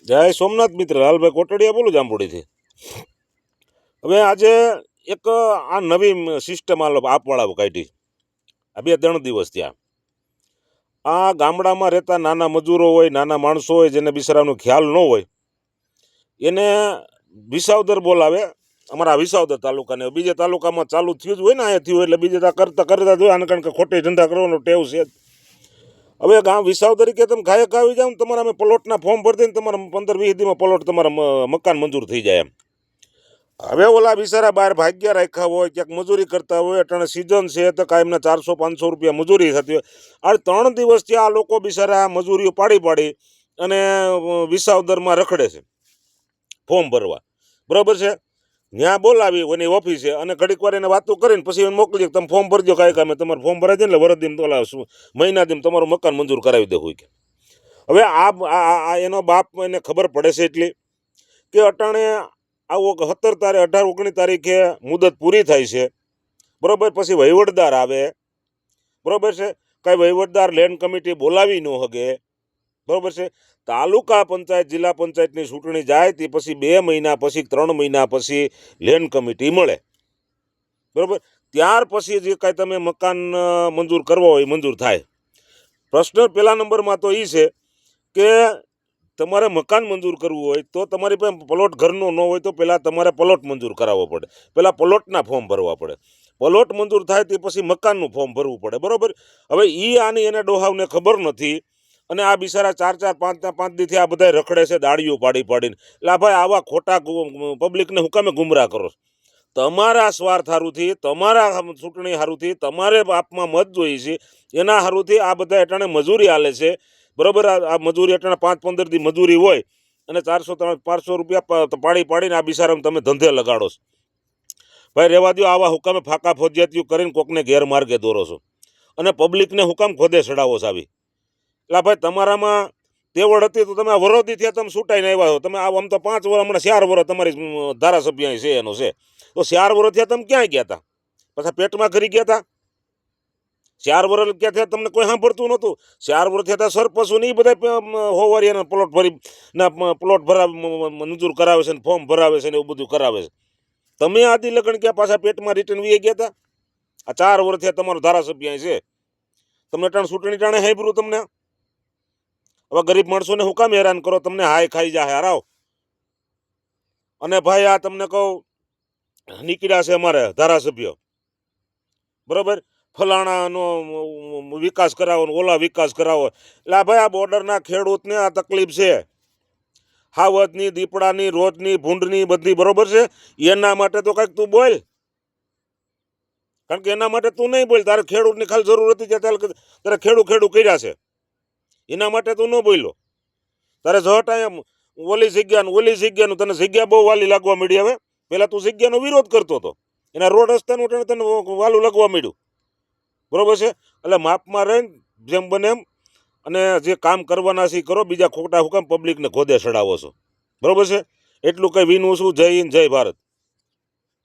જય સોમનાથ મિત્ર લાલભાઈ કોટડિયા બોલું જાંબુડીથી. હવે આજે એક આ નવી સિસ્ટમ આપવાળા કાઢી. આ 2-3 દિવસ ત્યાં આ ગામડામાં રહેતા નાના મજૂરો હોય, નાના માણસો હોય, જેને બિચારાનો ખ્યાલ ન હોય, એને વિસાવદર બોલાવે. અમારા વિસાવદર તાલુકાને બીજે તાલુકામાં ચાલુ થયું જ હોય ને, અહીંયા થયું એટલે બીજે કરતા જ હોય. આને કારણ કે ખોટી ધંધા કરવાનો ટેવ છે. હવે ગામ વિસાવદર તરીકે તમે ગાયક આવી જાવ ને, તમારા અમે પ્લોટના ફોર્મ ભરી દઈને તમારા 15-20 દીમાં પ્લોટ તમારા મકાન મંજૂર થઈ જાય એમ. હવે ઓલા બિચારા બહાર ભાગ્યા રાખ્યા હોય, ક્યાંક મજૂરી કરતા હોય, અટાણે સિઝન છે તો કાયમના 400-500 રૂપિયા મજૂરી થતી હોય. આ 3 દિવસથી આ લોકો બિચારા મજૂરીઓ પાડી અને વિસાવદરમાં રખડે છે ફોર્મ ભરવા. બરાબર છે? ત્યાં બોલાવી એની ઓફિસે અને ઘડીક વાર એને વાતો કરીને પછી એને મોકલી દે, તમે ફોર્મ ભરજો કાંઈ કામે, તમારે ફોર્મ ભરાઈ જાય એટલે વરદીમ મહિના દીમ તમારું મકાન મંજૂર કરાવી દેવું કે. હવે આ એનો બાપ એને ખબર પડે છે એટલી કે અટાણે આવો 18 તારીખે મુદત પૂરી થાય છે. બરાબર? પછી વહીવટદાર આવે. બરાબર છે? કાંઈ વહીવટદાર લેન્ડ કમિટી બોલાવી ન હગે. બરાબર છે? તાલુકા પંચાયત જિલ્લા પંચાયતની ચૂંટણી જાય તે પછી 2 મહિના પછી 3 મહિના પછી લેન્ડ કમિટી મળે. બરાબર? ત્યાર પછી જે કાંઈ તમે મકાન મંજૂર કરવા હોય મંજૂર થાય. પ્રશ્ન પહેલા નંબરમાં તો એ છે કે તમારે મકાન મંજૂર કરવું હોય તો તમારી પાસે પ્લોટ ઘરનો ન હોય તો પહેલાં તમારે પ્લોટ મંજૂર કરાવવો પડે. પહેલાં પ્લોટના ફોર્મ ભરવા પડે. પ્લોટ મંજૂર થાય તે પછી મકાનનું ફોર્મ ભરવું પડે. બરાબર? હવે આની એને ડોહાવને ખબર નથી અને આ બિચારા 4-5 દીથી આ બધા રખડે છે દાડીઓ પાડીને. એટલે ભાઈ આવા ખોટા પબ્લિકને હું કામે ગુમરાહ કરો? તમારા સ્વાર્થ હારુથી, તમારા ચૂંટણી હારુથી, તમારે આપમાં મત જોઈએ છે એના હારુથી આ બધા અટાણે મજૂરી હાલે છે. બરાબર? આ મજૂરી અટાણે 5-15 દી મજૂરી હોય અને 400-500 રૂપિયા પાડીને આ બિચારાને તમે ધંધે લગાડો છો. ભાઈ રહેવા દો, આવા હુકામે ફાકા ફોજિયાતીઓ કરીને કોકને ગેરમાર્ગે દોરો છો અને પબ્લિકને હુકામ ખોદે ચડાવો છો આવી. એટલે ભાઈ તમારામાં તેવડ હતી તો તમે વરોધી થયા, તમે છૂટાઈને આવ્યા છો. તમે આમ તો 5 વર્ષ, હમણાં 4 વર્ષ તમારી ધારાસભ્ય છે એનો છે, તો 4 વર્ષ થયા તમે ક્યાં ગયા હતા? પાછા પેટમાં કરી ગયા હતા? 4 વર્ષ ક્યાં થયા તમને કોઈ સાંભળતું નહોતું? 4 વર્ષ થયા સરપંચો ને એ બધા હોવારિયાના પ્લોટ ભરી પ્લોટ મંજૂર કરાવે છે ને ફોર્મ ભરાવે છે ને એવું બધું કરાવે છે. તમે આદિ લગ્ન ક્યાં પાછા પેટમાં રિટર્ન વી ગયા હતા? આ 4 વર્ષ થયા તમારો ધારાસભ્ય છે. તમને ચૂંટણી ટાણે હાંભળ્યું તમને? હવે ગરીબ માણસોને હું કામ હેરાન કરો? તમને હાય ખાઈ જાય હારાવ. અને ભાઈ આ તમને કહું, નીકળ્યા છે અમારે ધારાસભ્ય. બરાબર? ફલાણાનો વિકાસ કરાવો, ઓલા વિકાસ કરાવો. એટલે ભાઈ આ બોર્ડરના ખેડૂતને આ તકલીફ છે. હાવજની, દીપડાની, રોજની, ભૂંડની બધી. બરોબર છે? એના માટે તો કંઈક તું બોલ. કારણ કે એના માટે તું નહીં બોલ. તારે ખેડૂતની ખાલી જરૂર હતી તારે ખેડૂ કર્યા છે. એના માટે તું ન બોલ્યો. તારે જટ અહીંયા ઓલી જગ્યાનું તને જગ્યા બહુ વાલી લાગવા માંડી. હવે પેલા તું જગ્યાનો વિરોધ કરતો હતો, એના રોડ રસ્તાનું તને વાલું લાગવા માંડ્યું. બરોબર છે? એટલે માપમાં રહીને જેમ બને એમ અને જે કામ કરવાના છે કરો. બીજા ખોટા હુકામ પબ્લિકને ખોદે ચડાવો છો? બરોબર છે? એટલું કંઈ વિનું છું. જય હિન્દ, જય ભારત.